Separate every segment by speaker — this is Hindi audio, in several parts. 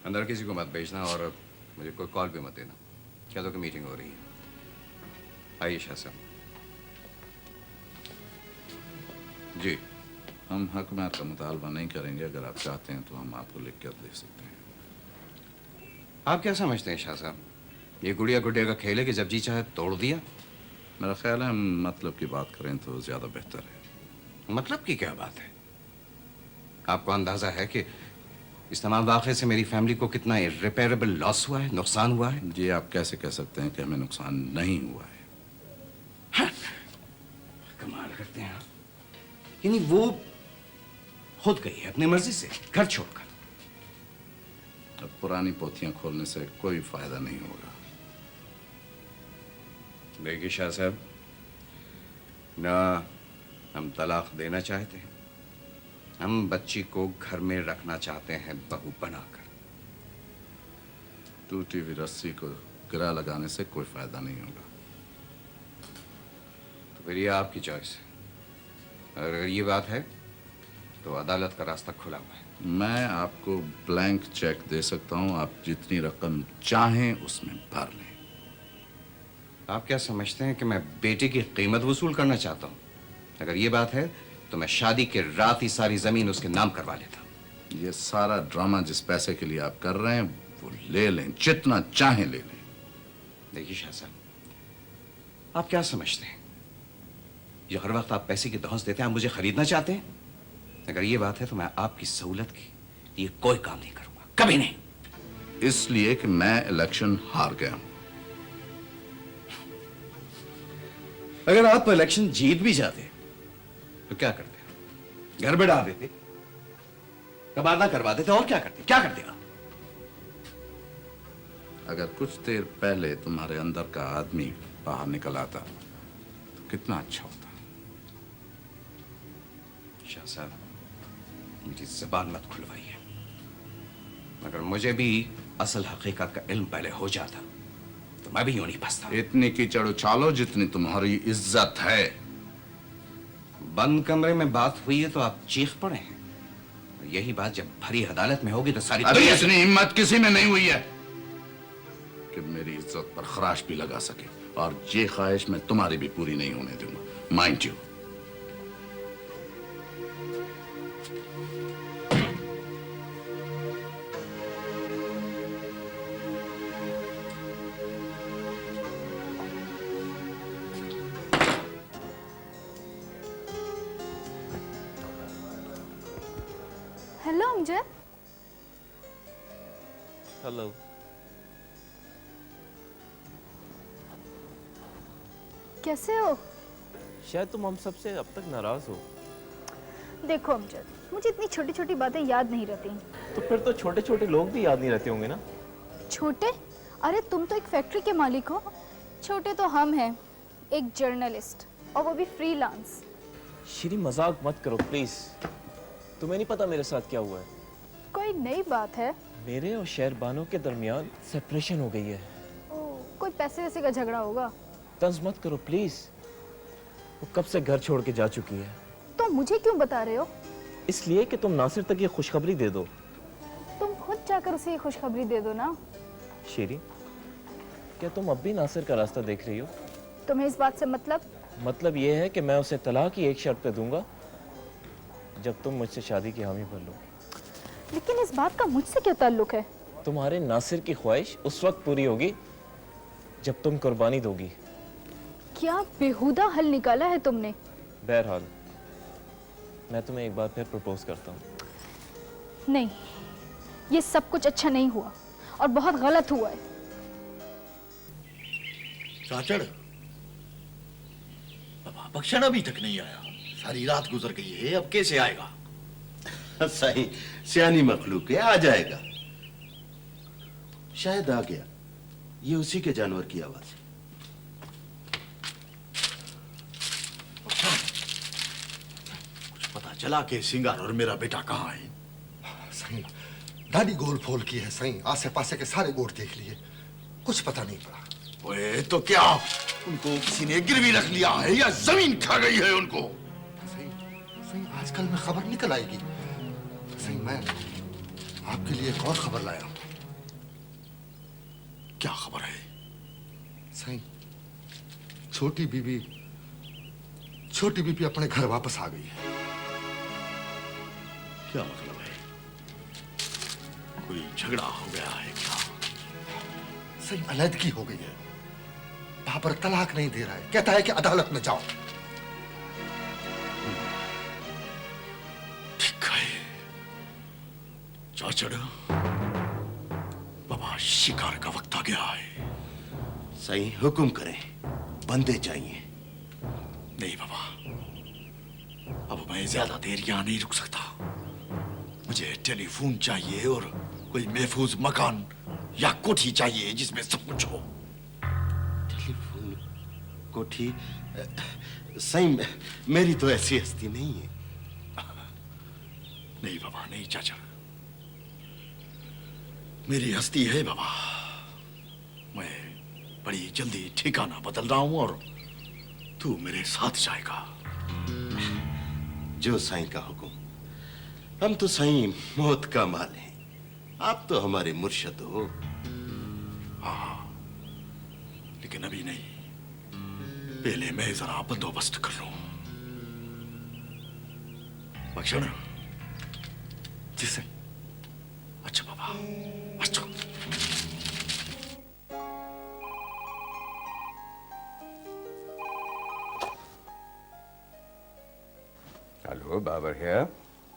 Speaker 1: अंदर किसी को मत भेजना और मुझे कोई कॉल भी मत देना। कह दो कि मीटिंग हो रही है। आइए शाह साहब। जी।
Speaker 2: हम हकमात का मुतालबा नहीं करेंगे। अगर आप चाहते हैं तो हम आपको लिख कर दे सकते हैं।
Speaker 1: आप क्या समझते हैं शाह साहब, ये गुड़िया गुड़िया का खेल है कि जब जी चाहे तोड़ दिया?
Speaker 2: मेरा ख्याल है हम मतलब की बात करें तो ज्यादा बेहतर है।
Speaker 1: मतलब की क्या बात है? आपको अंदाजा है कि इस तमाम वाक़े से मेरी फैमिली को कितना इर्रिपेयरेबल लॉस हुआ है, नुकसान हुआ है?
Speaker 2: जी आप कैसे कह सकते हैं कि हमें नुकसान नहीं हुआ है?
Speaker 1: हाँ, कमाल करते हैं आप। यानी वो खुद गई है अपनी मर्जी से घर छोड़कर।
Speaker 2: अब पुरानी पोथियां खोलने से कोई फायदा नहीं होगा।
Speaker 1: देखिए शाह साहब, ना हम तलाक देना चाहते हैं, हम बच्ची को घर में रखना चाहते हैं बहू बनाकर।
Speaker 2: टूटी हुई रस्सी को गिरा लगाने से कोई फायदा नहीं होगा।
Speaker 1: तो फिर ये आपकी चॉइस है। अगर ये बात है तो अदालत का रास्ता खुला हुआ है।
Speaker 2: मैं आपको ब्लैंक चेक दे सकता हूं, आप जितनी रकम चाहें उसमें भर लें।
Speaker 1: आप क्या समझते हैं कि मैं बेटे की कीमत वसूल करना चाहता हूं? अगर ये बात है तो मैं शादी के रात ही सारी जमीन उसके नाम करवा लेता।
Speaker 2: ये सारा ड्रामा जिस पैसे के लिए आप कर रहे हैं वो ले लें, जितना चाहें ले लें।
Speaker 1: देखिए शाह साहब, आप क्या समझते हैं ये हर वक्त आप पैसे की दौस देते हैं, आप मुझे खरीदना चाहते हैं? अगर ये बात है तो मैं आपकी सहूलत के लिए कोई काम नहीं करूंगा, कभी नहीं।
Speaker 2: इसलिए कि मैं इलेक्शन हार गया हूं।
Speaker 1: अगर आप इलेक्शन जीत भी जाते तो क्या करते? घर बढ़ा देते, तबादला करवा देते, और क्या करते? क्या करते आप?
Speaker 2: अगर कुछ देर पहले तुम्हारे अंदर का आदमी बाहर निकल आता तो कितना अच्छा होता।
Speaker 1: शाह साहब, मेरी ज़बान मत खुलवाइए। मगर मुझे भी असल हकीकत का इल्म पहले हो जाता तो मैं भी यूं नहीं फंसता।
Speaker 2: इतनी कीचड़ उछालो जितनी तुम्हारी इज्जत है।
Speaker 1: बंद कमरे में बात हुई है तो आप चीख पड़े हैं। यही बात जब भरी अदालत में होगी तो सारी
Speaker 2: अरे इतनी हिम्मत किसी में नहीं हुई है कि मेरी इज्जत पर खराश भी लगा सके, और ये ख्वाहिश मैं तुम्हारी भी पूरी नहीं होने दूंगा। Mind you.
Speaker 3: Hello Amjad.
Speaker 4: Hello.
Speaker 3: कैसे हो?
Speaker 4: शायद तुम हम सबसे अब तक नाराज हो।
Speaker 3: देखो अमजद, मुझे इतनी छोटी छोटी बातें याद नहीं रहती।
Speaker 4: तो फिर तो छोटे छोटे लोग भी याद नहीं रहते होंगे ना?
Speaker 3: छोटे? अरे तुम तो एक फैक्ट्री के मालिक हो। छोटे तो हम हैं, एक जर्नलिस्ट, और वो भी फ्रीलांस।
Speaker 4: श्री मजाक मत करो प्लीज। तुम्हें नहीं पता मेरे साथ क्या हुआ है?
Speaker 3: कोई नई बात है?
Speaker 4: मेरे और शहरबानों के दरमियान सेपरेशन हो गई है।
Speaker 3: कोई पैसे वैसे का झगड़ा होगा?
Speaker 4: तंज मत करो प्लीज। वो कब से घर छोड़ के जा चुकी है।
Speaker 3: तो मुझे क्यों बता रहे हो?
Speaker 4: इसलिए कि तुम नासिर तक ये खुशखबरी दे दो।
Speaker 3: तुम खुद जाकर उसे ये खुशखबरी दे दो ना।
Speaker 4: शेरी, क्या तुम अब भी नासिर का रास्ता देख रही हो?
Speaker 3: तुम्हें इस बात से
Speaker 4: मतलब ये है कि मैं उसे तलाक ही एक शर्त पे दूंगा, जब तुम मुझसे शादी की हामी भर लो।
Speaker 3: लेकिन इस बात का मुझसे क्या ताल्लुक है?
Speaker 4: तुम्हारे नासिर की ख्वाहिश उस वक्त पूरी होगी जब तुम कुर्बानी दोगी।
Speaker 3: क्या बेहुदा हल निकाला है तुमने।
Speaker 4: बहरहाल मैं तुम्हें एक बार फिर प्रपोज करता हूँ।
Speaker 3: नहीं, ये सब कुछ अच्छा नहीं हुआ और बहुत गलत हुआ है।
Speaker 5: साचड़, बख्शन अभी तक नहीं आया। सारी रात गुजर गई है, अब कैसे आएगा?
Speaker 6: सही सियानी मखलूक है, आ जाएगा। शायद आ गया। ये उसी के जानवर की आवाज है।
Speaker 5: कुछ पता चला कि सिंगार और मेरा बेटा कहाँ है?
Speaker 7: सही दादी गोल फोल की है सही, आसे पासे के सारे गोट देख लिए, कुछ पता नहीं पड़ा।
Speaker 5: ओए तो क्या उनको किसी ने गिरवी रख लिया है या जमीन खा गई है उनको?
Speaker 7: सही सही आजकल में खबर निकल आएगी। सही मैं आपके लिए एक और खबर लाया हूं।
Speaker 5: क्या खबर है?
Speaker 7: सही छोटी बीबी अपने घर वापस आ गई है।
Speaker 5: क्या मतलब है? कोई झगड़ा हो गया है क्या?
Speaker 7: सही अलहदगी हो गई है। बाबर तलाक नहीं दे रहा है, कहता है कि अदालत में जाओ।
Speaker 5: ठीक है चाचड़, बाबा शिकार का वक्त आ गया है।
Speaker 6: सही हुक्म करें, बंदे चाहिए।
Speaker 5: नहीं बाबा, अब मैं ज्यादा देर यहां नहीं रुक सकता। मुझे टेलीफोन चाहिए और कोई महफूज मकान या कोठी चाहिए जिसमें सब कुछ हो।
Speaker 6: टेलीफोन कोठी सही मेरी तो ऐसी हस्ती नहीं है।
Speaker 5: नहीं बाबा नहीं चाचा, मेरी हस्ती है बाबा। मैं बड़ी जल्दी ठिकाना बदल रहा हूं और तू मेरे साथ जाएगा।
Speaker 6: जो साईं का हुक्म। हम तो साईं मौत का माल हैं, आप तो हमारे मुर्शद हो।
Speaker 5: लेकिन अभी नहीं, पहले मैं जरा बंदोबस्त कर लूं। बख्शण।
Speaker 7: जी सही।
Speaker 5: अच्छा बाबा, अच्छा।
Speaker 1: हेलो, बाबर है।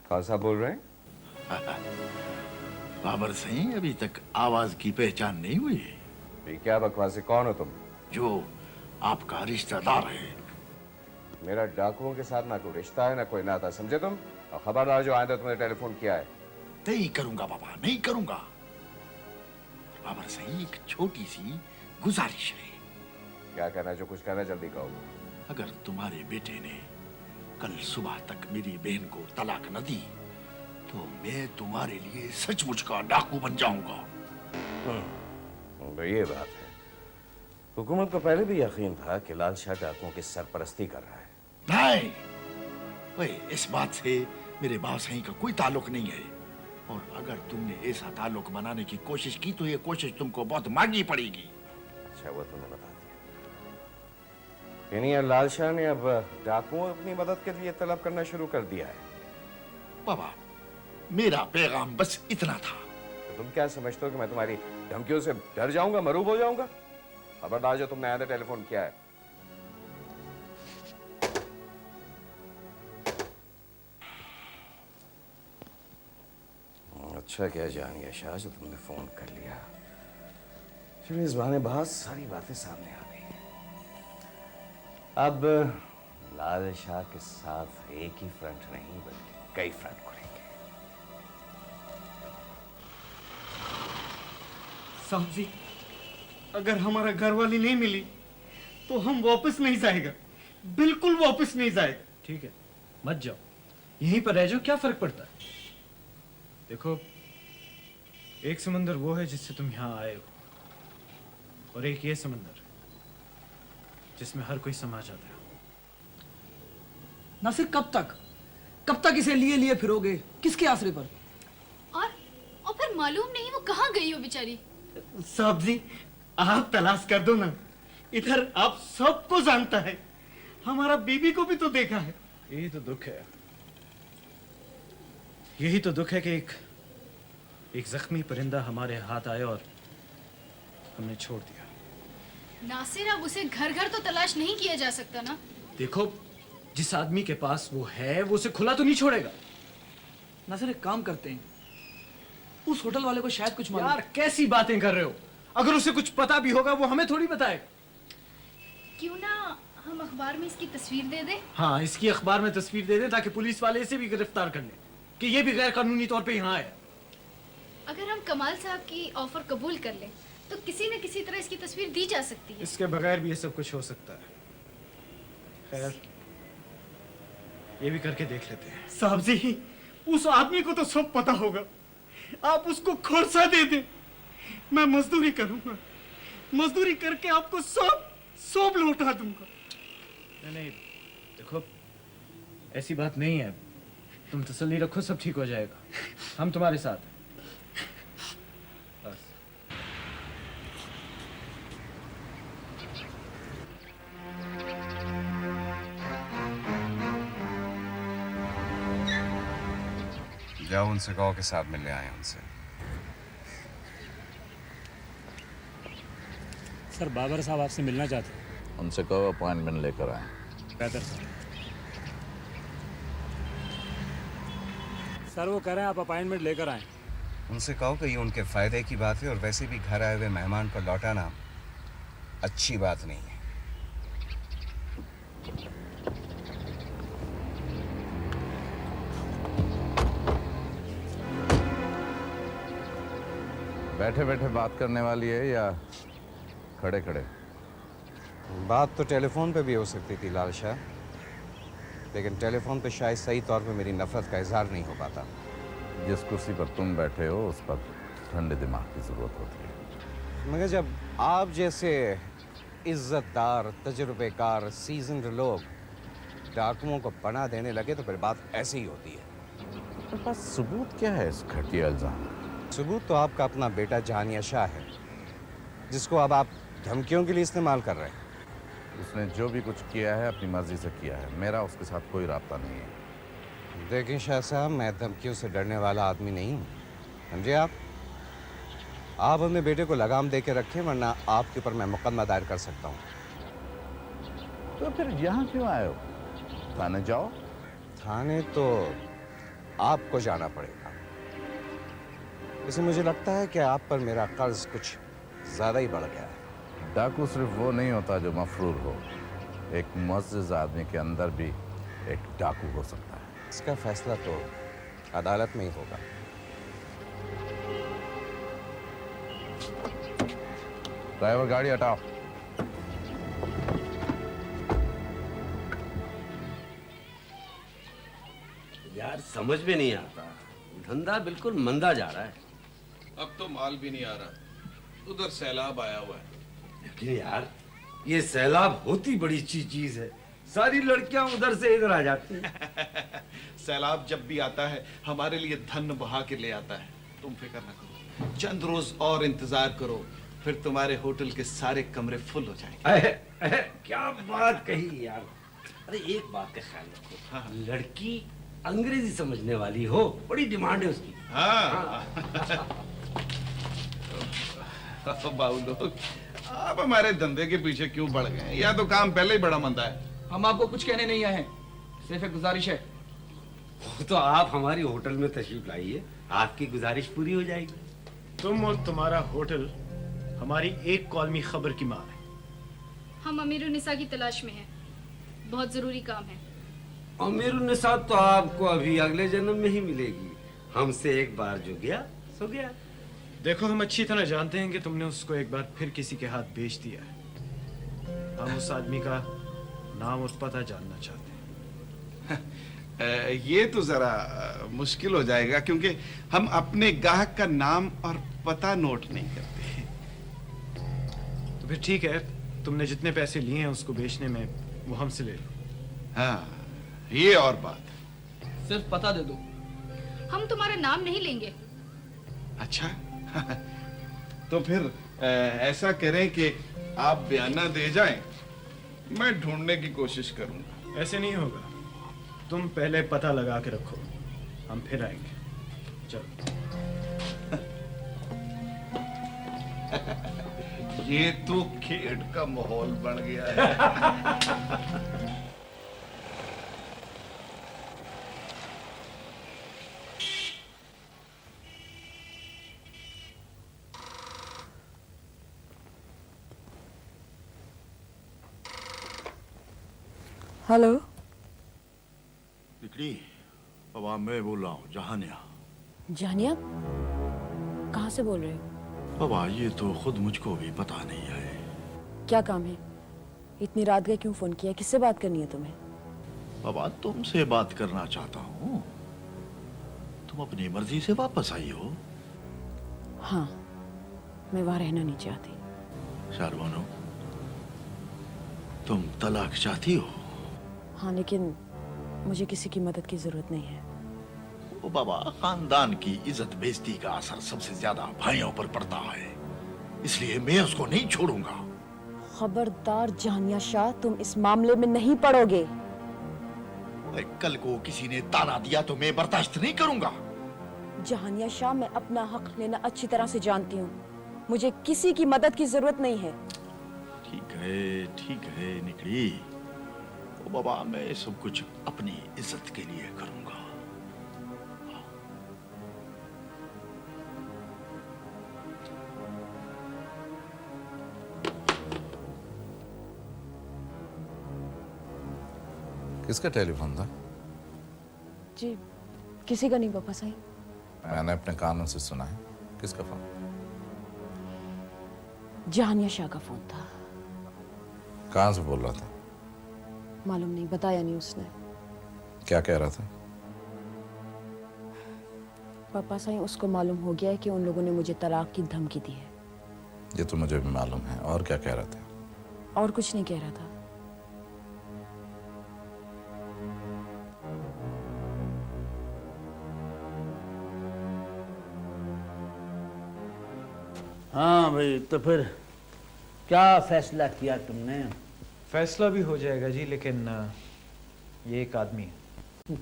Speaker 1: कौन सा बोल रहे हैं?
Speaker 5: बाबर सही, अभी तक आवाज की पहचान नहीं हुई।
Speaker 1: ये क्या बकवास है? कौन हो तुम?
Speaker 5: जो आपका रिश्तेदार है।
Speaker 1: मेरा डाकुओं के साथ ना कोई रिश्ता है ना कोई नाता, समझे तुम? और खबरदार जो आए तो तुमने टेलीफोन किया है।
Speaker 5: नहीं करूंगा बाबा, नहीं करूंगा। बाबर सही, एक छोटी सी गुजारिश है।
Speaker 1: क्या कहना है? जो कुछ कहना जल्दी कहो।
Speaker 5: अगर तुम्हारे बेटे ने कल सुबह तक मेरी बहन को तलाक न दी तो मैं तुम्हारे लिए सचमुच का डाकू बन जाऊंगा।
Speaker 1: तो ये बात है। हुकूमत को पहले भी यकीन था कि लाल शाह डाकुओं की सरपरस्ती कर रहा है।
Speaker 5: नहीं, भाई इस बात से मेरे बाप सही का कोई ताल्लुक नहीं है। और अगर तुमने ऐसा ताल्लुक बनाने की कोशिश की तो ये कोशिश तुमको बहुत महंगी पड़ेगी।
Speaker 1: अच्छा, वो तुमने बता दिया। यानी लाल शाह ने अब डाकुओं अपनी मदद के लिए तलब करना शुरू कर दिया है।
Speaker 5: बाबा, मेरा पैगाम बस इतना था।
Speaker 1: तो तुम क्या समझते हो कि मैं तुम्हारी धमकियों से डर जाऊंगा, मरूब हो जाऊंगा? खबरदार जो तुमने आया टेलीफोन किया है। अच्छा क्या जान गया शाह जो तुमने फोन कर लिया। फिर इस बहाने बहुत सारी बातें सामने आ गई। अब लाल शाह के साथ एक ही फ्रंट नहीं बल्कि कई फ्रंट खुलेंगे।
Speaker 8: साहब जी, अगर हमारा घरवाली नहीं मिली तो हम वापस नहीं जाएगा, बिल्कुल वापस नहीं जाएगा।
Speaker 9: ठीक है, मत जाओ, यहीं पर रह जाओ, क्या फर्क पड़ता है? देखो, एक समंदर वो है जिससे तुम यहां आए हो, और एक ये समंदर जिसमें हर कोई समा जाता है।
Speaker 10: नासिर, कब तक इसे लिए लिए फिरोगे? किसके आसरे पर?
Speaker 3: और फिर मालूम नहीं वो कहाँ गई हो बेचारी।
Speaker 8: साहब जी, आप तलाश कर दो ना। इधर आप सबको जानता है, हमारा बीबी को भी तो देखा है।
Speaker 9: यही तो दुख है, यही तो दुख है कि एक जख्मी परिंदा हमारे हाथ आया और हमने छोड़ दिया।
Speaker 3: नासिर, अब उसे घर घर तो तलाश नहीं किया जा सकता ना।
Speaker 9: देखो, जिस आदमी के पास वो है वो उसे खुला तो नहीं छोड़ेगा।
Speaker 10: नासिर, एक काम करते हैं, उस होटल वाले को शायद कुछ मालूम।
Speaker 9: यार कैसी बातें कर रहे हो? अगर उसे कुछ पता भी होगा वो हमें थोड़ी बताएगा।
Speaker 3: क्यों ना हम अखबार में इसकी तस्वीर दे दें?
Speaker 9: हाँ, इसकी अखबार में तस्वीर दे दें ताकि पुलिस वाले इसे भी गिरफ्तार कर लें कि ये भी गैर कानूनी तौर पे यहाँ आया।
Speaker 3: अगर हम कमाल साहब की ऑफर कबूल कर लें तो किसी न किसी तरह इसकी तस्वीर दी जा सकती है।
Speaker 9: इसके बगैर भी ये सब कुछ हो सकता है। खैर, ये भी करके देख लेते हैं।
Speaker 8: साहब जी, उस आदमी को तो सब पता होगा। आप उसको खोरसा दे दें, मैं मजदूरी करूंगा। मजदूरी करके आपको सब लौटा दूंगा।
Speaker 9: नहीं, देखो, ऐसी बात नहीं है। तुम तसल्ली रखो, सब ठीक हो जाएगा। हम तुम्हारे साथ हैं। बस।
Speaker 1: जाओ उनसे कहो कि साहब मिलने आए हैं उनसे।
Speaker 11: सर बाबर साहब आपसे मिलना चाहते हैं।
Speaker 2: उनसे कहो अपॉइंटमेंट लेकर आए।
Speaker 11: बेहतर सर। सर वो कह रहे हैं आप अपॉइंटमेंट लेकर आएं।
Speaker 1: उनसे कहो कि ये उनके फायदे की बात है और वैसे भी घर आए हुए मेहमान को लौटाना अच्छी बात नहीं है।
Speaker 2: बैठे बैठे बात करने वाली है या खड़े खड़े?
Speaker 1: बात तो टेलीफोन पे भी हो सकती थी लाल शाह, लेकिन टेलीफोन पे शायद सही तौर पे मेरी नफरत का इजहार नहीं हो पाता।
Speaker 2: जिस कुर्सी पर तुम बैठे हो उस पर ठंडे दिमाग की जरूरत होती है।
Speaker 1: मगर जब आप जैसे इज्जतदार, तजुर्बेकार, सीजन्ड लोग डाकुओं को पनाह देने लगे तो फिर बात ऐसी ही होती है।
Speaker 2: तो बस सबूत क्या है इस घटिया इल्जाम?
Speaker 1: सबूत तो आपका अपना बेटा जहानिया शाह है, जिसको अब आप धमकियों के लिए इस्तेमाल कर रहे हैं।
Speaker 2: उसने जो भी कुछ किया है अपनी मर्जी से किया है। मेरा उसके साथ कोई राब्ता नहीं है।
Speaker 1: देखें शाह साहब, मैं धमकियों से डरने वाला आदमी नहीं हूँ, समझे आप? आप अपने बेटे को लगाम दे के रखें, वरना आपके ऊपर मैं मुकदमा दायर कर सकता हूँ।
Speaker 2: तो फिर यहाँ क्यों आए हो? थाने जाओ।
Speaker 1: थाने तो आपको जाना पड़ेगा। वैसे मुझे लगता है कि आप पर मेरा कर्ज कुछ ज़्यादा ही बढ़ गया है।
Speaker 2: डाकू सिर्फ वो नहीं होता जो मफरूर हो। एक मुअज़्ज़िज़ आदमी के अंदर भी एक डाकू हो सकता है।
Speaker 1: इसका फैसला तो अदालत में ही होगा।
Speaker 2: ड्राइवर गाड़ी हटाओ।
Speaker 6: यार समझ में नहीं आता, धंधा बिल्कुल मंदा जा रहा है।
Speaker 12: अब तो माल भी नहीं आ रहा, उधर सैलाब आया हुआ है।
Speaker 6: लेकिन यार ये सैलाब होती बड़ी चीज है, सारी लड़कियां उधर से इधर आ जाती हैं।
Speaker 12: सैलाब जब भी आता है हमारे लिए धन बहा के ले आता है। तुम फिक्र ना करो, चंद रोज और इंतजार करो, फिर तुम्हारे होटल के सारे कमरे फुल हो जाएंगे।
Speaker 6: क्या बात कही यार। अरे एक बात का ख्याल रखो,
Speaker 12: हाँ।
Speaker 6: लड़की अंग्रेजी समझने वाली हो, बड़ी डिमांड है उसकी।
Speaker 12: हाँ। बाबू लोग, आप हमारे धंधे के पीछे क्यों पड़ गए? या तो काम पहले ही बड़ा मंदा है।
Speaker 10: हम आपको कुछ कहने नहीं आए हैं, सिर्फ एक गुजारिश है।
Speaker 6: तो आप हमारी होटल में तशरीफ लाइए, आपकी गुजारिश पूरी हो जाएगी।
Speaker 9: तुम और तुम्हारा होटल हमारी एक कॉलमी खबर की मार है।
Speaker 3: हम अमीरुन्निसा की तलाश में हैं, बहुत जरूरी काम है।
Speaker 6: अमीरुन्निसा तो आपको अभी अगले जन्म में ही मिलेगी। हमसे एक बार जो गया सो गया।
Speaker 9: देखो, हम अच्छी तरह जानते हैं कि तुमने उसको एक बार फिर किसी के हाथ बेच दिया है। हम उस आदमी का नाम और पता जानना चाहते हैं।
Speaker 12: ये तो जरा मुश्किल हो जाएगा, क्योंकि हम अपने ग्राहक का नाम और पता नोट नहीं करते।
Speaker 9: तो फिर ठीक है, तुमने जितने पैसे लिए हैं उसको बेचने में, वो हमसे ले लो।
Speaker 12: हाँ, ये और बात।
Speaker 10: सिर्फ पता दे दो।
Speaker 3: हम तुम्हारा नाम नहीं लेंगे।
Speaker 12: अच्छा। तो फिर ऐसा करें कि आप बयाना दे जाएं, मैं ढूंढने की कोशिश करूंगा।
Speaker 9: ऐसे नहीं होगा, तुम पहले पता लगा के रखो, हम फिर आएंगे। चलो।
Speaker 12: ये तो खेड का माहौल बन गया है।
Speaker 10: हेलो
Speaker 5: निकली, अब मैं बोल रहा हूँ, जहानिया।
Speaker 11: जानिया,
Speaker 13: कहाँ से बोल रहे हो?
Speaker 5: बाबा ये तो खुद मुझको भी पता नहीं है।
Speaker 13: क्या काम है? इतनी रात गए क्यों फोन किया? किससे बात करनी है तुम्हें?
Speaker 5: बाबा तुमसे बात करना चाहता हूँ। तुम अपनी मर्जी से वापस आई हो।
Speaker 13: हाँ, मैं वहां रहना नहीं चाहती।
Speaker 5: शारबानो, तुम तलाक चाहती हो?
Speaker 13: हाँ, लेकिन मुझे किसी की मदद की जरूरत नहीं है।
Speaker 5: ओ बाबा, खानदान की इज्जत बेइज्जती का असर सबसे ज्यादा भाइयों पर पड़ता है, इसलिए मैं उसको नहीं छोड़ूंगा।
Speaker 13: खबरदार जहानिया शाह, तुम इस मामले में नहीं पड़ोगे।
Speaker 5: कल को किसी ने ताना दिया तो मैं बर्दाश्त नहीं करूंगा।
Speaker 13: जहानिया शाह, मैं अपना हक लेना अच्छी तरह से जानती हूँ। मुझे किसी की मदद की जरूरत नहीं है।
Speaker 5: ठीक है निकली। ओ बाबा, मैं सब कुछ अपनी इज्जत के लिए करूंगा।
Speaker 2: किसका टेलीफोन था?
Speaker 13: जी, किसी का नहीं पापा साईं।
Speaker 2: मैंने अपने कानों से सुना है। किसका फोन?
Speaker 13: जहानिया शाह का फोन था।
Speaker 2: कहाँ से बोल रहा था?
Speaker 13: मालूम नहीं, बताया नहीं उसने।
Speaker 2: क्या कह रहा था?
Speaker 13: पापा साईं, उसको मालूम हो गया है कि उन लोगों ने मुझे तलाक की धमकी दी है।
Speaker 2: ये तो मुझे भी मालूम है। और क्या कह रहा था?
Speaker 13: और कुछ नहीं कह रहा था।
Speaker 14: हाँ भाई, तो फिर क्या फैसला किया तुमने?
Speaker 9: फैसला भी हो जाएगा जी, लेकिन ये एक आदमी है।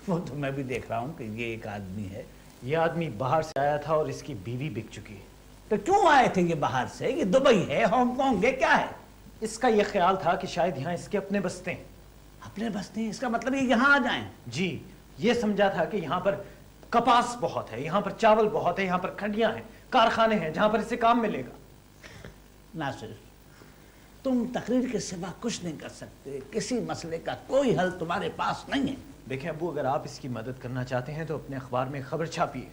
Speaker 14: वो तो मैं भी देख रहा हूँ कि ये एक आदमी है।
Speaker 9: ये आदमी बाहर से आया था और इसकी बीवी बिक चुकी है।
Speaker 14: तो क्यों आए थे ये बाहर से? ये दुबई है, हांगकांग है, क्या है?
Speaker 9: इसका ये ख्याल था कि शायद यहाँ इसके अपने बसते हैं।
Speaker 14: अपने बसते हैं? इसका मतलब ये यहाँ आ जाएं?
Speaker 9: जी, ये समझा था कि यहाँ पर कपास बहुत है, यहाँ पर चावल बहुत है, यहाँ पर खंडियां हैं, कारखाने हैं जहां पर इसे काम मिलेगा।
Speaker 14: नासिर, तुम तकरीर के सिवा कुछ नहीं कर सकते। किसी मसले का कोई हल तुम्हारे पास नहीं है।
Speaker 9: देखें अब्बू, अगर आप इसकी मदद करना चाहते हैं तो अपने अखबार में खबर छापिए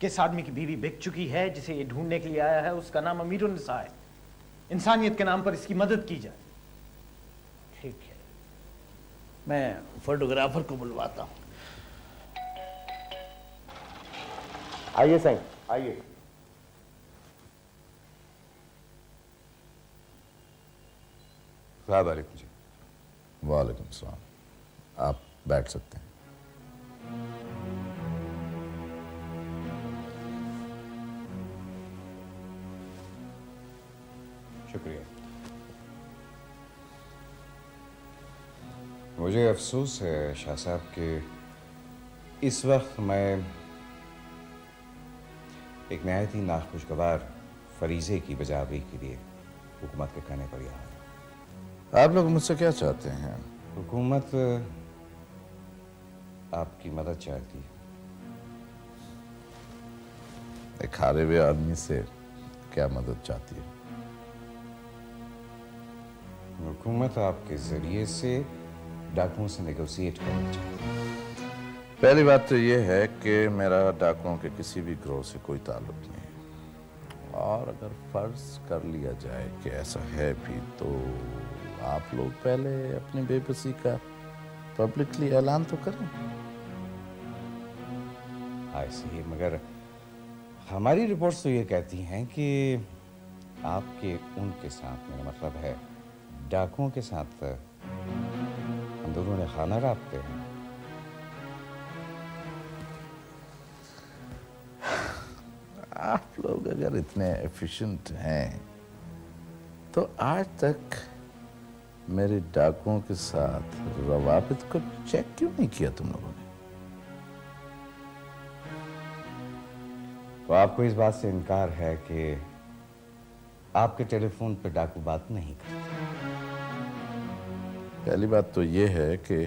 Speaker 9: कि इस आदमी की बीवी बिक चुकी है, जिसे ये ढूंढने के लिए आया है। उसका नाम अमीरुन्निसा है। इंसानियत के नाम पर इसकी मदद की जाए।
Speaker 14: ठीक है, मैं फोटोग्राफर को बुलवाता हूँ।
Speaker 15: आइए साईं, आइए।
Speaker 2: सलाम अलैकुम जी। वालेकुम सलाम। आप बैठ सकते हैं।
Speaker 1: शुक्रिया। मुझे अफसोस है शाह साहब कि इस वक्त मैं एक नहायत ही नाखुशगवार फरीजे की बजावरी के लिए हुकूमत के कहने पर यहाँ आया।
Speaker 2: आप लोग मुझसे क्या चाहते हैं?
Speaker 1: हुकूमत आपकी मदद चाहती है।
Speaker 2: एक हारे हुए आदमी से क्या मदद चाहती है?
Speaker 1: हुकूमत आपके जरिए से डाकुओं से नेगोशिएट करना चाहती है।
Speaker 2: पहली बात तो यह है कि मेरा डाकुओं के किसी भी ग्रोह से कोई ताल्लुक नहीं है, और अगर फर्ज कर लिया जाए कि ऐसा है भी, तो आप लोग पहले अपनी बेबसी का पब्लिकली ऐलान तो करें।
Speaker 1: ऐसे ही, मगर हमारी रिपोर्ट्स तो ये कहती हैं कि आपके उनके साथ, मेरा मतलब है डाकुओं के साथ, अंदरूनी खाना राबते हैं।
Speaker 2: आप लोग अगर इतने एफिशिएंट हैं तो आज तक मेरे डाकुओं के साथ रवाबित को चेक क्यों नहीं किया तुम लोगों ने?
Speaker 1: तो आपको इस बात से इनकार है कि आपके टेलीफोन पर डाकू बात नहीं करते?
Speaker 2: पहली बात तो ये है कि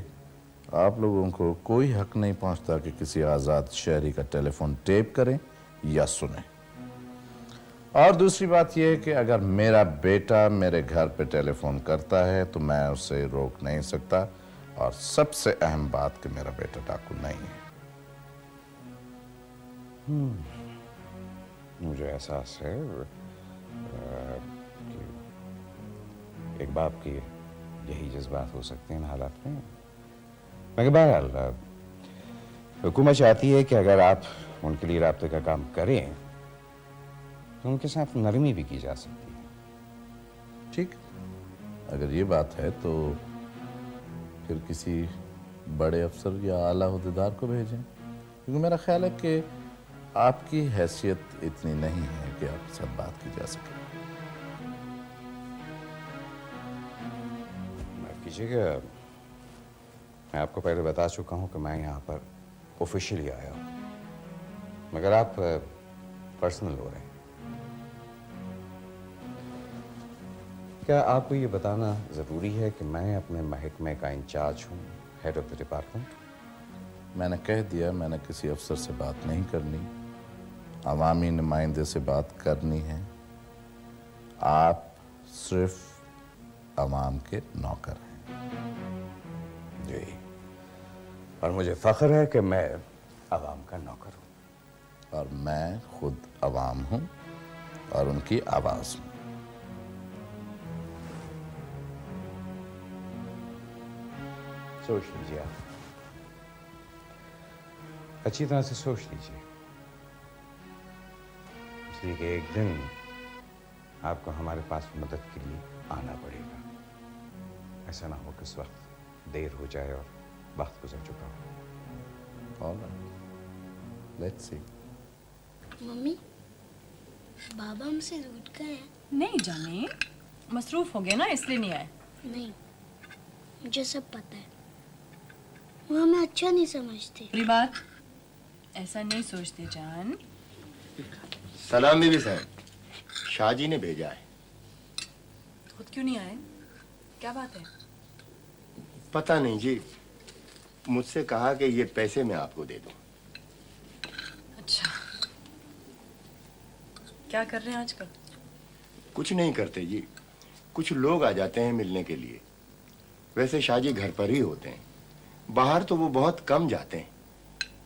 Speaker 2: आप लोगों को कोई हक नहीं पहुंचता कि किसी आज़ाद शहरी का टेलीफोन टेप करें या सुने। और दूसरी बात यह है कि अगर मेरा बेटा मेरे घर पे टेलीफोन करता है तो मैं उसे रोक नहीं सकता। और सबसे अहम बात कि मेरा बेटा डाकू नहीं है।
Speaker 1: मुझे एहसास है कि एक बाप की यही जज्बात हो सकते हैं इन हालात में। मगर बहरहाल हुकूमत चाहती है कि अगर आप उनके लिए राब्ते का काम करें तो उनके साथ नरमी भी की जा सकती है।
Speaker 2: ठीक, अगर ये बात है तो फिर किसी बड़े अफसर या आला ओहदेदार को भेजें, क्योंकि मेरा ख्याल है कि आपकी हैसियत इतनी नहीं है कि आपके साथ बात की जा सके।
Speaker 1: माफ कीजिएगा, मैं आपको पहले बता चुका हूं कि मैं यहाँ पर ऑफिशियली आया हूं, मगर आप पर्सनल हो रहे हैं। क्या आपको ये बताना ज़रूरी है कि मैं अपने महकमे का इंचार्ज हूँ, हेड ऑफ द डिपार्टमेंट?
Speaker 2: मैंने कह दिया, मैंने किसी अफसर से बात नहीं करनी, अवामी नुमाइंदे से बात करनी है। आप सिर्फ अवाम के नौकर हैं।
Speaker 1: जी, और मुझे फख्र है कि मैं अवाम का नौकर हूँ।
Speaker 2: और मैं खुद अवाम हूँ और उनकी आवाज़ हूँ।
Speaker 1: सोच लीजिए, आप अच्छी तरह से सोच लीजिए, इसलिए कि एक दिन आपको हमारे पास मदद के लिए आना पड़ेगा। ऐसा ना हो कि इस वक्त देर हो जाए और वक्त गुजर चुका हो।
Speaker 2: All right. Let's see.
Speaker 16: Mummy, बाबा हमसे रूठ गए हैं?
Speaker 13: नहीं जाने, मसरूफ हो गए ना, इसलिए नहीं आए।
Speaker 16: नहीं, मुझे सब पता है। वो हमें अच्छा नहीं समझते।
Speaker 13: बुरी बात, ऐसा नहीं सोचते जान।
Speaker 15: सलाम बीबी साहब, शाहजी ने भेजा है।
Speaker 13: खुद क्यों नहीं आए? क्या बात है?
Speaker 15: पता नहीं जी, मुझसे कहा कि ये पैसे मैं आपको दे दूं।
Speaker 13: अच्छा, क्या कर रहे हैं आजकल?
Speaker 15: कुछ नहीं करते जी, कुछ लोग आ जाते हैं मिलने के लिए। वैसे शाहजी घर पर ही होते हैं, बाहर तो वो बहुत कम जाते हैं।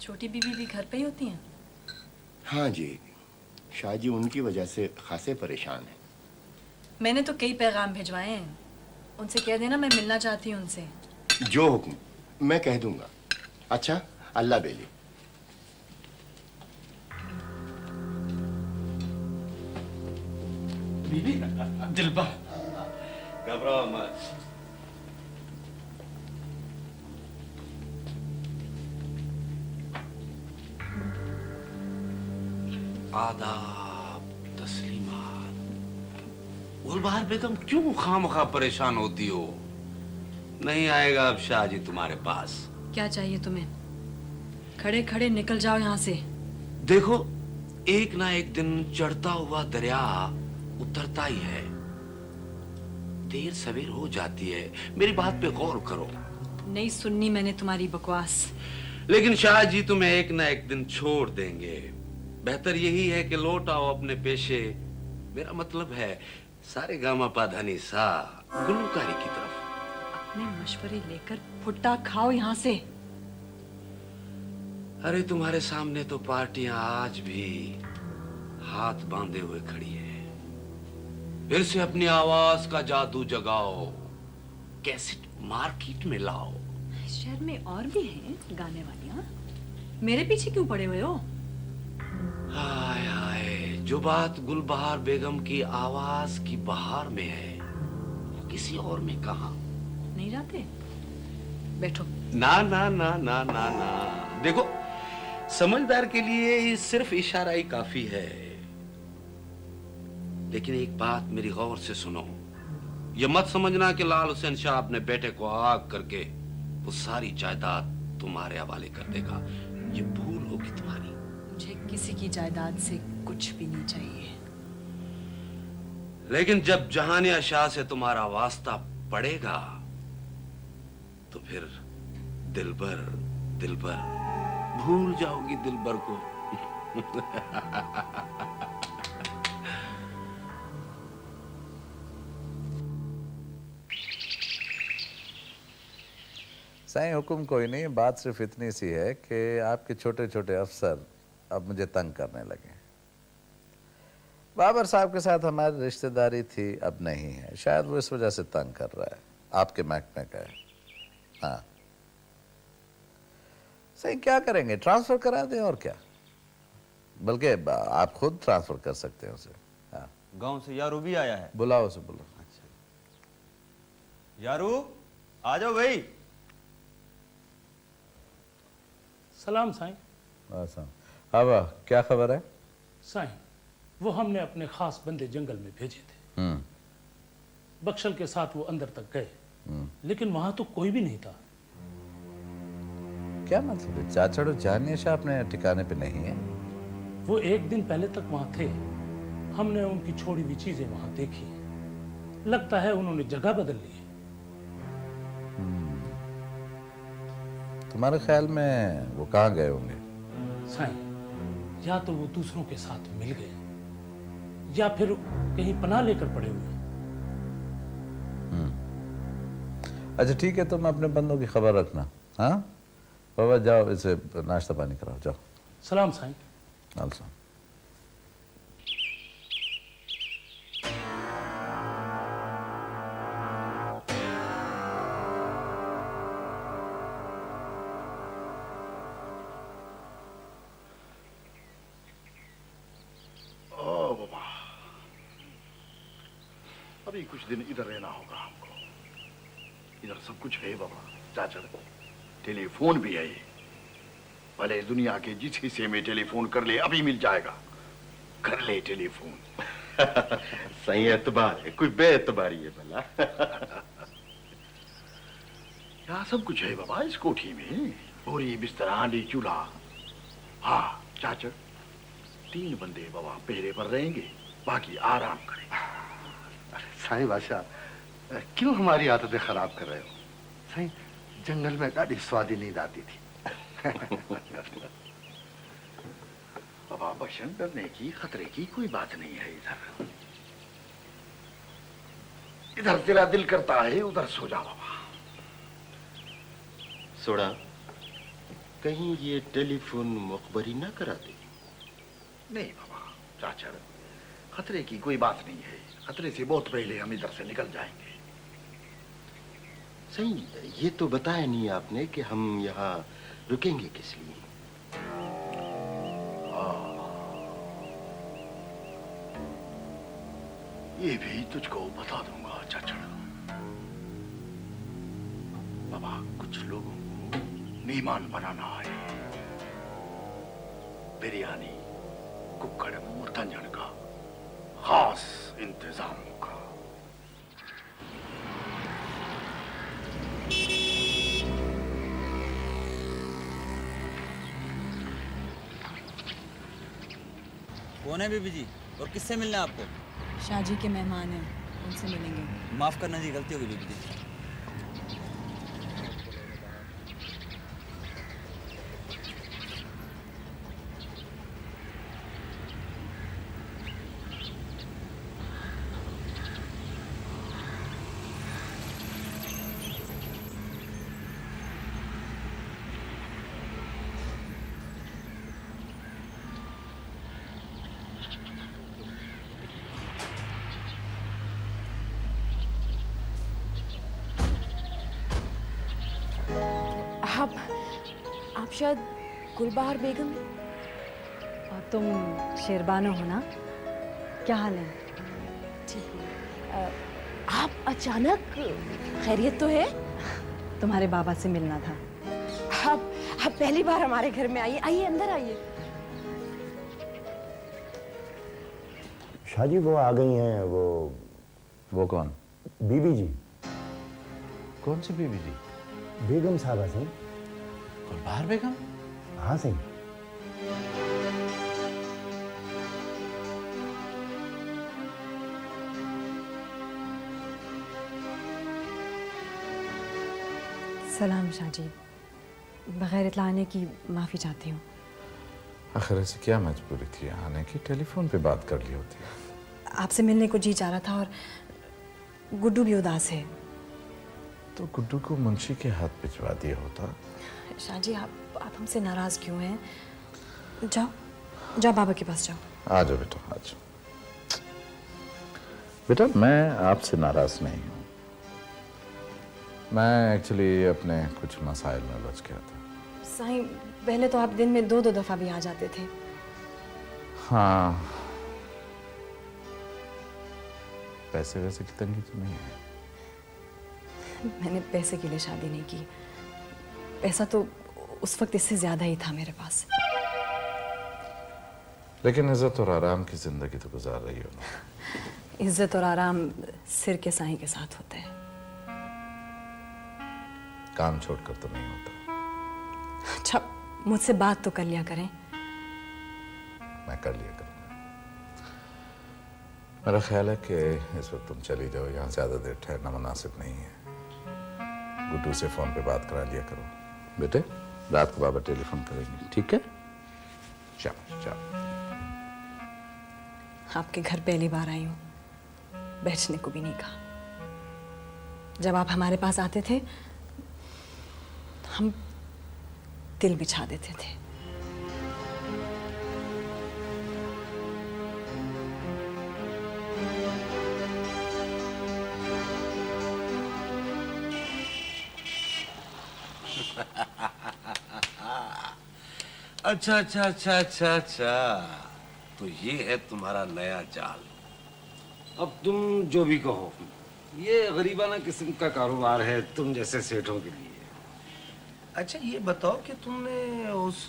Speaker 13: छोटी बीबी भी घर पे ही होती हैं?
Speaker 15: हाँ जी, शाहजी उनकी वजह से खासे परेशान हैं।
Speaker 13: मैंने तो कई पैगाम भिजवाए हैं, उनसे कह देना मैं मिलना चाहती हूँ उनसे।
Speaker 15: जो हुक्म, मैं कह दूंगा। अच्छा, अल्लाह बेली।
Speaker 8: बीबी, दिलबा,
Speaker 6: घबराओ मत। आदाब, तस्लीमात। गुलबहार बेगम क्यों खामखा परेशान होती हो? नहीं आएगा अब शाहजी तुम्हारे पास।
Speaker 13: क्या चाहिए तुम्हें? खड़े खड़े निकल जाओ यहाँ से।
Speaker 6: देखो, एक ना एक दिन चढ़ता हुआ दरिया उतरता ही है। देर सवेर हो जाती है, मेरी बात पे गौर करो।
Speaker 13: नहीं सुननी मैंने तुम्हारी बकवास।
Speaker 6: लेकिन शाहजी तुम्हें एक ना एक दिन छोड़ देंगे। बेहतर यही है कि लौट आओ अपने पेशे, मेरा मतलब है सारे गामा पाधानी सा गुलकारी की तरफ।
Speaker 13: अपने मशवरे लेकर फुट्टा खाओ यहाँ से।
Speaker 6: अरे तुम्हारे सामने तो पार्टियां आज भी हाथ बांधे हुए खड़ी है। फिर से अपनी आवाज का जादू जगाओ, कैसेट मार्केट में लाओ।
Speaker 13: इस शहर में और भी हैं गाने वालियाँ, मेरे पीछे क्यों पड़े हुए हो?
Speaker 6: हाय हाय, जो बात गुलबहार बेगम की आवाज की बहार में है, वो किसी और में कहा।
Speaker 13: नहीं जाते? बैठो।
Speaker 6: ना ना ना ना ना ना, देखो समझदार के लिए सिर्फ इशारा ही काफी है। लेकिन एक बात मेरी गौर से सुनो, ये मत समझना कि लाल हुसैन शाह अपने बेटे को आग करके वो सारी जायदाद तुम्हारे हवाले कर देगा। ये भूल होगी तुम्हारी।
Speaker 13: मुझे किसी की जायदाद से कुछ भी नहीं चाहिए।
Speaker 6: लेकिन जब जहानिया शाह से तुम्हारा वास्ता पड़ेगा तो फिर दिलबर दिलबर भूल जाओगी दिलबर को।
Speaker 2: साईं हुक्म कोई नहीं, बात सिर्फ इतनी सी है कि आपके छोटे छोटे अफसर अब मुझे तंग करने लगे। बाबर साहब के साथ हमारी रिश्तेदारी थी, अब नहीं है। शायद वो इस वजह से तंग कर रहा है। आपके महकमे का है। हाँ सही, क्या करेंगे? ट्रांसफर करा दें और क्या, बल्कि आप खुद ट्रांसफर कर सकते हैं उसे। हाँ
Speaker 17: गांव से यारू भी आया है।
Speaker 2: बुलाओ उसे, बुलाओ।
Speaker 17: अच्छा यारू आ जाओ भाई।
Speaker 14: सलाम साईं।
Speaker 2: अब क्या खबर है?
Speaker 14: साईं, वो हमने अपने खास बंदे जंगल में भेजे थे। बख्शल के साथ वो अंदर तक गए, लेकिन वहां तो कोई भी नहीं था।
Speaker 2: क्या मतलब है? चाचड़ और जानिया शाह अपने ठिकाने पे नहीं है?
Speaker 14: वो एक दिन पहले तक वहां थे। हमने उनकी छोड़ी हुई चीजें वहां देखी। लगता है उन्होंने जगह बदल ली है।
Speaker 2: तुम्हारे ख्याल में वो कहाँ गए होंगे?
Speaker 14: साईं, या तो वो दूसरों के साथ मिल गए या फिर कहीं पनाह लेकर पड़े हुए।
Speaker 2: अच्छा ठीक है, तुम अपने बंदों की खबर रखना। हाँ बाबा जाओ, इसे नाश्ता पानी कराओ, जाओ।
Speaker 14: सलाम साईं।
Speaker 2: अलसलाम।
Speaker 5: अभी कुछ दिन इधर रहना होगा हमको। इधर सब कुछ है बाबा। चाचा टेलीफोन भी है। भले दुनिया के जिस हिस्से में टेलीफोन कर ले अभी मिल जाएगा। कर ले टेलीफोन।
Speaker 15: सही एतबार है, कोई बेएतबारी है भला।
Speaker 5: यहाँ सब कुछ है बाबा इस कोठी में। बोरी, बिस्तर, हांडी, चूल्हा। हाँ चाचा, 3 बंदे बाबा पहरे पर रहेंगे, बाकी आराम करेंगे।
Speaker 7: साईं बादशाह, क्यों हमारी आदतें खराब कर रहे हो? साईं, जंगल में ॾाढी स्वादी नींद आती थी।
Speaker 5: बाबा बशन डरने की, खतरे की कोई बात नहीं है। इधर इधर तेरा दिल करता है उधर सो जा बाबा।
Speaker 15: सोड़ा, कहीं ये टेलीफोन मुखबरी ना करा दे।
Speaker 5: नहीं बाबा चाचा, खतरे की कोई बात नहीं है। खतरे से बहुत पहले हम इधर से निकल जाएंगे।
Speaker 15: सही, ये तो बताया नहीं आपने कि हम यहाँ रुकेंगे किस लिए।
Speaker 5: ये भी तुझको बता दूंगा चाचा। बाबा कुछ लोगों को मेहमान बनाना है। बिरयानी, कुक्कड़, मुर्तंजन का खास इंतजाम होगा।
Speaker 17: कौन है बीबी जी और किससे मिलना है आपको?
Speaker 13: शाहजी के मेहमान हैं, उनसे मिलेंगे।
Speaker 17: माफ करना जी, गलती होगी बीबी जी।
Speaker 13: आप शायद गुलबहार बेगम।
Speaker 18: और तुम शेरबानो हो ना? क्या हाल है?
Speaker 13: ठीक है। आप अचानक, खैरियत तो है?
Speaker 18: तुम्हारे बाबा से मिलना था।
Speaker 13: आप पहली बार हमारे घर में आइए। आइए अंदर आइए।
Speaker 15: शाहजी वो आ गई हैं।
Speaker 2: वो कौन?
Speaker 15: बीबी जी।
Speaker 2: कौन सी बीबी जी?
Speaker 15: बेगम साहबा सही।
Speaker 2: गुलबहार बेगम?
Speaker 15: हाँ सही।
Speaker 18: सलाम शाहजी, बगैर इतलाने की माफ़ी चाहती हूँ।
Speaker 2: आखिर ऐसे क्या मजबूरी थी आने की? टेलीफोन पे बात कर ली होती।
Speaker 18: आपसे मिलने को जी चाह रहा था और गुड्डू भी उदास है।
Speaker 2: तो गुड्डू को मुंशी के हाथ भिजवा दिया होता।
Speaker 18: शाहजी आप हमसे नाराज क्यों हैं? जाओ जाओ बाबा के पास जाओ।
Speaker 2: आ जाओ बेटा, आ जाओ। बेटा मैं आपसे नाराज नहीं हूं। मैं एक्चुअली अपने कुछ मसाइल में उलझ गया था।
Speaker 18: साईं, पहले तो आप दिन में 2-2 दफा भी आ जाते थे।
Speaker 2: हाँ, पैसे वैसे की तंगी तो नहीं है।
Speaker 18: मैंने पैसे के लिए शादी नहीं की। पैसा तो उस वक्त इससे ज्यादा ही था मेरे पास।
Speaker 2: लेकिन इज्जत और आराम की जिंदगी तो गुजार रही हो ना।
Speaker 18: इज्जत और आराम सिर के साईं के साथ होते हैं।
Speaker 2: काम छोड़कर तो नहीं होता।
Speaker 18: अच्छा, मुझसे बात तो कर लिया करें।
Speaker 2: मैं कर लिया करूंगा। मेरा ख्याल है कि इस वक्त तुम चली जाओ, यहाँ ज्यादा देर ठहरना मुनासिब नहीं है। गुड्डू से फोन पे बात करा लिया करो। बेटे, रात को बाबा टेलीफोन करेंगे, ठीक है? चलो चलो।
Speaker 18: आपके घर पहली बार आई हूँ, बैठने को भी नहीं कहा। जब आप हमारे पास आते थे हम दिल बिछा देते थे।
Speaker 6: अच्छा अच्छा अच्छा अच्छा अच्छा, तो ये है तुम्हारा नया जाल। अब तुम जो भी कहो, ये गरीबाना किस्म का कारोबार है तुम जैसे सेठों के लिए। अच्छा ये बताओ कि तुमने उस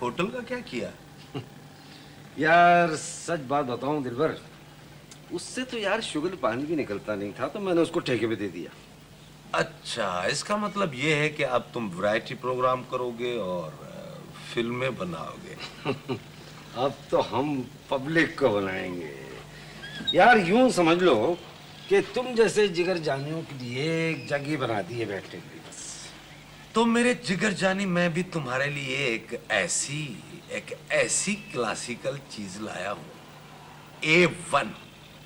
Speaker 6: होटल का क्या किया? यार सच बात बताऊं दिलबर, उससे तो यार शुगर पानी भी निकलता नहीं था, तो मैंने उसको ठेके पे दे दिया। अच्छा, इसका मतलब ये है कि अब तुम वैरायटी प्रोग्राम करोगे और फिल्में बनाओगे। अब तो हम पब्लिक को बनाएंगे। यार यूं समझ लो कि तुम जैसे जिगर जानियों के लिए एक जगह बना दी है बैठने के लिए बस। तो मेरे जिगर जानी, मैं भी तुम्हारे लिए एक ऐसी क्लासिकल चीज लाया हूँ, A1।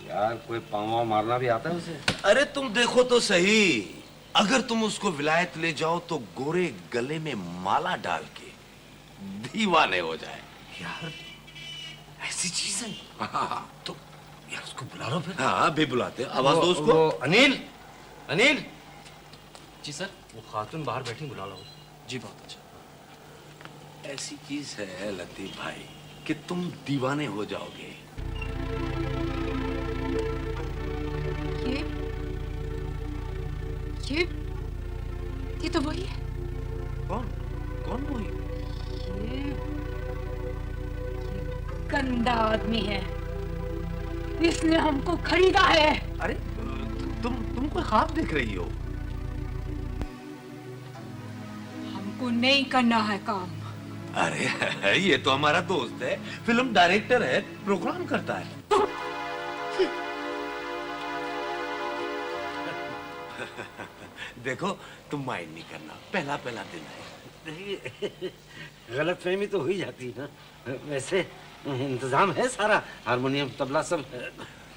Speaker 6: यार कोई पाँव मारना भी आता है उसे? अरे तुम देखो तो सही, अगर तुम उसको विलायत ले जाओ तो गोरे गले में माला डाल के दीवाने हो जाए। यार ऐसी चीज है। हाँ, तो यार उसको बुला लो फिर। हाँ अभी बुलाते, आवाज दो उसको। अनिल, अनिल।
Speaker 10: जी सर। वो खातून बाहर बैठी, बुला लो। जी बहुत अच्छा।
Speaker 6: ऐसी चीज है लतीफ भाई कि तुम दीवाने हो जाओगे।
Speaker 13: ये तो वही है।
Speaker 6: कौन वही?
Speaker 13: ये गंदा आदमी है, इसने हमको खरीदा है।
Speaker 6: अरे तुम कोई ख्वाब देख रही हो?
Speaker 13: हमको नहीं करना है काम।
Speaker 6: अरे ये तो हमारा दोस्त है, फिल्म डायरेक्टर है, प्रोग्राम करता है। देखो तुम माइंड नहीं करना, पहला दिन है।
Speaker 19: गलतफहमी तो हुई जाती है ना। वैसे इंतजाम है सारा, हारमोनियम तबला सब।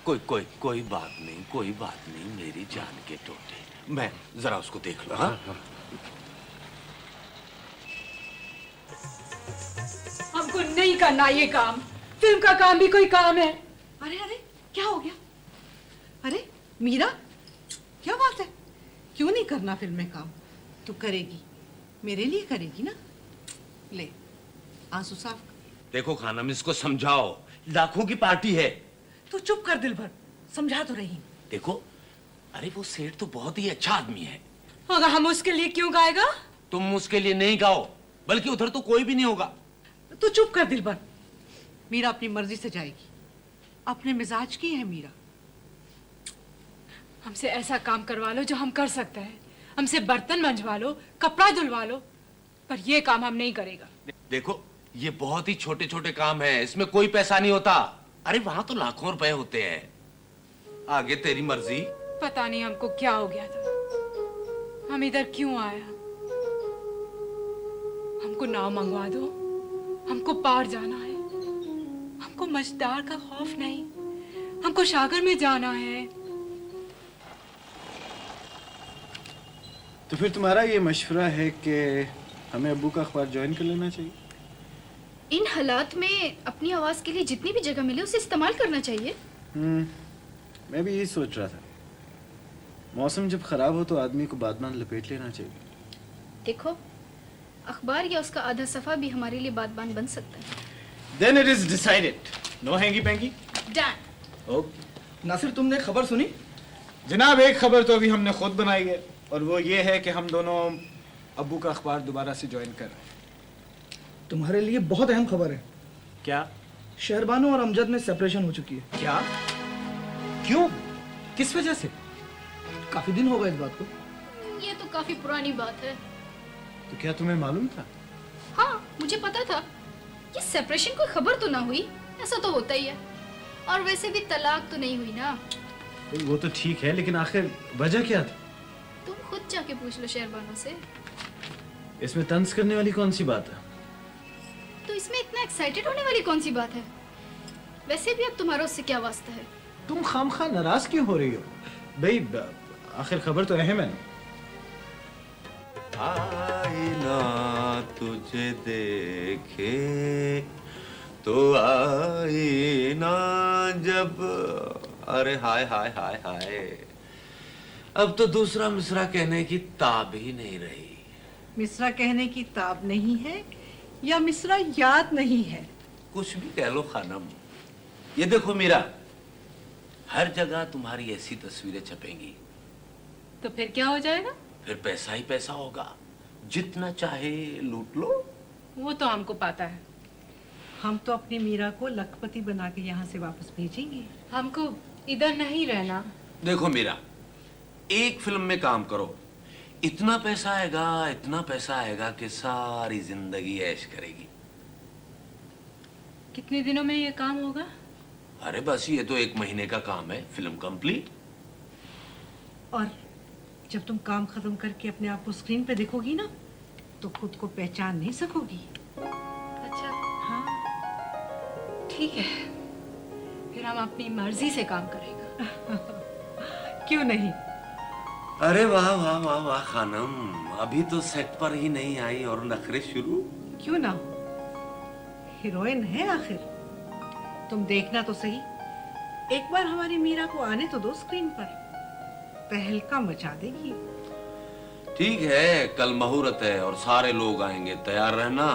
Speaker 6: कोई बात नहीं मेरी जान के टोटे। मैं जरा उसको देख लूं। हाँ?
Speaker 13: हमको नहीं करना ये काम। फिल्म का काम भी कोई काम है। अरे अरे क्या हो गया?
Speaker 20: अरे मीरा, क्या बात है? क्यों नहीं करना फिल्म में काम? तू करेगी, मेरे लिए करेगी ना। ले आंसू साफ कर।
Speaker 6: देखो खानम, इसको समझाओ, लाखों की पार्टी है।
Speaker 20: तू चुप कर दिलभर, समझा तो रही।
Speaker 6: देखो, अरे वो सेठ तो बहुत ही अच्छा आदमी है।
Speaker 20: अगर हम उसके लिए क्यों गाएगा?
Speaker 6: तुम उसके लिए नहीं गाओ, बल्कि उधर तो कोई भी नहीं होगा।
Speaker 20: तू चुप कर दिलभर। मीरा अपनी मर्जी से जाएगी, अपने मिजाज की है मीरा।
Speaker 13: हमसे ऐसा काम करवा लो जो हम कर सकते हैं। हमसे बर्तन मंजवा लो, कपड़ा धुलवा लो, पर ये काम हम नहीं करेगा।
Speaker 6: देखो ये बहुत ही छोटे छोटे काम है, इसमें कोई पैसा नहीं होता। अरे वहां तो लाखों रुपए होते हैं। आगे तेरी मर्जी।
Speaker 13: पता नहीं हमको क्या हो गया था, हम इधर क्यों आया। हमको नाव मंगवा दो, हमको पार जाना है। हमको मझदार का खौफ नहीं, हमको सागर में जाना है।
Speaker 12: तो फिर तुम्हारा ये मशवरा है कि हमें अब्बू का अखबार ज्वाइन कर लेना चाहिए?
Speaker 3: इन हालात में अपनी आवाज के लिए जितनी भी जगह मिले उसे इस्तेमाल करना चाहिए।
Speaker 9: मैं भी यही सोच रहा था। मौसम जब खराब हो तो आदमी को बादमान लपेट लेना चाहिए।
Speaker 3: देखो, अखबार या उसका आधा सफा भी हमारे लिए बादबान बन सकता है।
Speaker 9: Then it is decided. No हैंगी पैंगी।
Speaker 3: Done.
Speaker 9: ओके। नासिर, तुमने खबर सुनी? जनाब, एक खबर तो अभी हमने खुद बनाई है और वो ये है कि हम दोनों अब्बू का अखबार दोबारा से ज्वाइन कर रहे हैं।
Speaker 8: तुम्हारे लिए बहुत अहम खबर है।
Speaker 9: क्या?
Speaker 8: शहरबानो और अमजद में सेपरेशन हो चुकी है।
Speaker 9: क्या? क्यों? किस वजह से?
Speaker 8: काफी दिन हो गए इस बात को।
Speaker 3: ये तो काफी पुरानी बात है।
Speaker 9: तो क्या तुम्हें मालूम था?
Speaker 3: हाँ, मुझे पता था। ये सेपरेशन कोई खबर तो ना हुई, ऐसा तो होता ही है। और वैसे भी तलाक तो नहीं हुई ना।
Speaker 9: वो तो ठीक है, लेकिन आखिर वजह क्या था?
Speaker 3: तुम खुद जाके पूछ लो शहरबानो से।
Speaker 9: इसमें तंज करने वाली कौन सी बात है?
Speaker 3: तो इसमें इतना एक्साइटेड होने वाली कौन सी बात है? वैसे भी अब तुम्हारा उससे क्या वास्ता है?
Speaker 9: तुम खामखा नाराज क्यों हो रही हो? भाई, आखिर खबर तो अहम है ना।
Speaker 6: आईना तुझे देखे तो आईना जब, अरे हाय हाय हाय हाय, अब तो दूसरा मिसरा कहने की ताब ही नहीं रही।
Speaker 20: मिसरा कहने की ताब नहीं है या मिसरा याद नहीं है?
Speaker 6: कुछ भी कह लो खानम। ये देखो मीरा, हर जगह तुम्हारी ऐसी तस्वीरें छपेंगी
Speaker 13: तो फिर क्या हो जाएगा?
Speaker 6: फिर पैसा ही पैसा होगा, जितना चाहे लूट लो।
Speaker 13: वो तो हमको पता है।
Speaker 20: हम तो अपनी मीरा को लखपति बना के यहाँ से वापस भेजेंगे।
Speaker 13: हमको इधर नहीं रहना।
Speaker 6: देखो मीरा, एक फिल्म में काम करो, इतना पैसा आएगा कि सारी जिंदगी ऐश करेगी।
Speaker 13: कितने दिनों में ये काम होगा?
Speaker 6: अरे बस ये तो 1 महीने का काम है, फिल्म कंप्लीट।
Speaker 20: और जब तुम काम खत्म करके अपने आप को स्क्रीन पे देखोगी ना, तो खुद को पहचान नहीं सकोगी।
Speaker 13: अच्छा,
Speaker 20: हाँ,
Speaker 13: ठीक है, फिर हम अपनी मर्जी से काम करेंगे।
Speaker 20: क्यों नहीं?
Speaker 6: अरे वाह वाह वाह वाह खानम, अभी तो सेट पर ही नहीं आई और नखरे शुरू।
Speaker 20: क्यों ना, हीरोइन है आखिर। तुम देखना तो सही, एक बार हमारी मीरा को आने तो दो स्क्रीन पर, तहलका मचा देगी।
Speaker 6: ठीक है, कल मुहूर्त है और सारे लोग आएंगे, तैयार रहना।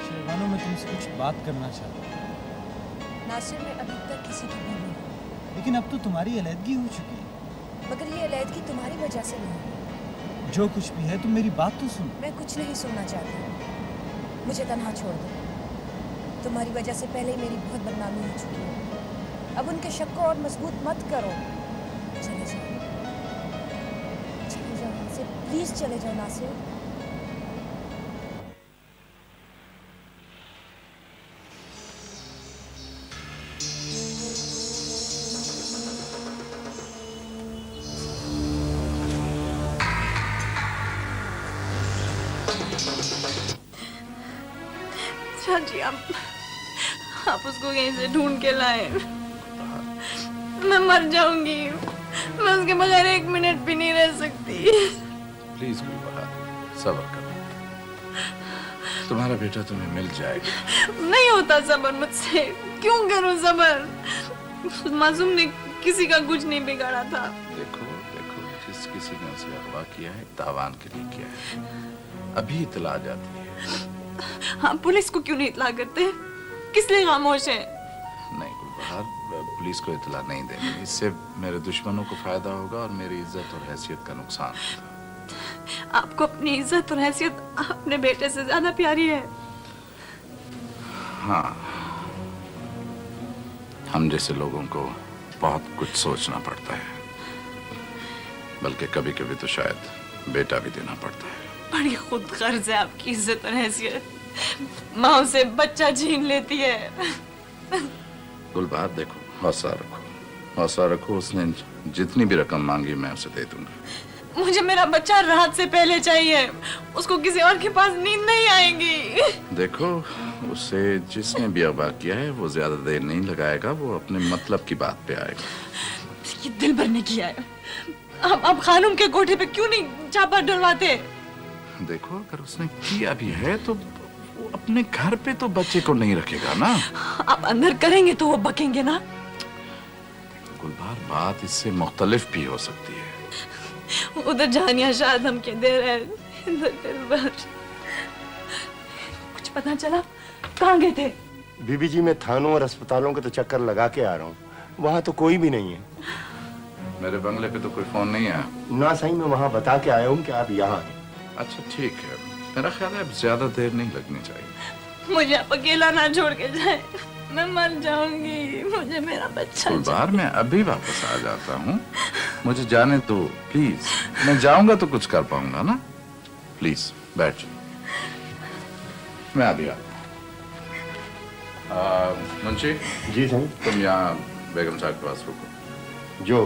Speaker 9: शहरबानो, मैं तुमसे कुछ बात करना चाहता हूँ।
Speaker 18: नासिर, मैं अभी तक किसी की नहीं हुई,
Speaker 9: लेकिन अब तो तुम्हारी अलहदगी हो चुकी है।
Speaker 18: मगर ये अलहदगी तुम्हारी वजह से नहीं।
Speaker 9: जो कुछ भी है, तुम मेरी बात तो सुनो।
Speaker 18: मैं कुछ नहीं सुनना चाहती, मुझे तन्हा छोड़ दो। तुम्हारी वजह से पहले ही मेरी बहुत बदनामी हो चुकी है। अब उनके शक को और मजबूत मत करो। चले जाओ, नासिर, प्लीज चले जाओ नासिर।
Speaker 13: जी, आप उसको कहीं से ढूंढ के लाए। मैं मर जाऊंगी, मैं उसके बगैर 1 मिनट भी नहीं रह सकती।
Speaker 2: प्लीज गुलबहार, सब्र करो, तुम्हारा बेटा तुम्हें मिल जाएगा।
Speaker 13: नहीं होता सबर मुझसे, क्यों करूं सबर? मासूम ने किसी का कुछ नहीं बिगाड़ा था।
Speaker 2: देखो देखो, जिस किसी ने उसे अगवा किया है, तावान के लिए किया है। अभी इतला आ जाती है।
Speaker 13: हाँ, पुलिस को क्यों नहीं इतला करते? किस लिए खामोश है?
Speaker 2: नहीं गुलबहार, पुलिस को इतला नहीं देंगे। इससे मेरे दुश्मनों को फायदा होगा और मेरी इज्जत और हैसियत का नुकसान होगा।
Speaker 13: आपको अपनी इज्जत और हैसियत अपने बेटे से ज्यादा प्यारी है।
Speaker 2: हाँ, हम जैसे लोगों को बहुत कुछ सोचना पड़ता है, बल्कि कभी कभी तो शायद बेटा भी देना पड़ता है।
Speaker 13: बड़ी खुद गर्ज है आपकी इज्जत और हैसियत। माँ से बच्चा छीन लेती है।
Speaker 2: गुलबहार, देखो, हौसला रखो, हौसला रखो। उसने जितनी भी रकम मांगी मैं उसे दे दूंगा।
Speaker 13: मुझे मेरा बच्चा रात से पहले चाहिए, उसको किसी और के पास नींद नहीं आएगी।
Speaker 2: देखो, उसे जिसने भी अगवा किया है वो ज्यादा देर नहीं लगाएगा, वो अपने मतलब की बात पे आएगा।
Speaker 13: ये दिल भर ने किया है। अब खानूम के कोठे पे क्यों नहीं छापा डलवाते?
Speaker 2: देखो, अगर उसने किया भी है तो वो अपने घर पे तो बच्चे को नहीं रखेगा ना।
Speaker 13: आप अंदर करेंगे तो वो बकेंगे ना।
Speaker 2: गुलबार, बात इससे मुख्तलिफ भी हो सकती है।
Speaker 13: उधर जानिया शायद धमकी दे रहे हैं, इधर दिलबर। कुछ पता चला? कहाँ गए थे?
Speaker 15: बीबी जी, मैं थानों और अस्पतालों के तो चक्कर लगा के आ रहा हूँ, वहाँ तो कोई भी नहीं है।
Speaker 2: मेरे बंगले पे तो कोई फोन नहीं आया?
Speaker 15: ना सही, मैं वहाँ बता के आया हूँ कि आप यहाँ हैं।
Speaker 2: अच्छा ठीक है, मेरा ख्याल है अब ज्यादा देर नहीं लगनी चाहिए।
Speaker 13: मुझे आप अकेला ना छोड़ के जाए, मैं मर जाऊंगी। मुझे मेरा बच्चा
Speaker 2: गुलबार, मैं अभी वापस आ जाता हूँ, मुझे जाने दो प्लीज। मैं जाऊंगा तो कुछ कर पाऊंगा ना। प्लीज बैठ जाओ, मैं अभी आता हूँ। मुंशी
Speaker 15: जी सही।
Speaker 2: तुम यहाँ बेगम साहब के पास रुको।
Speaker 15: जो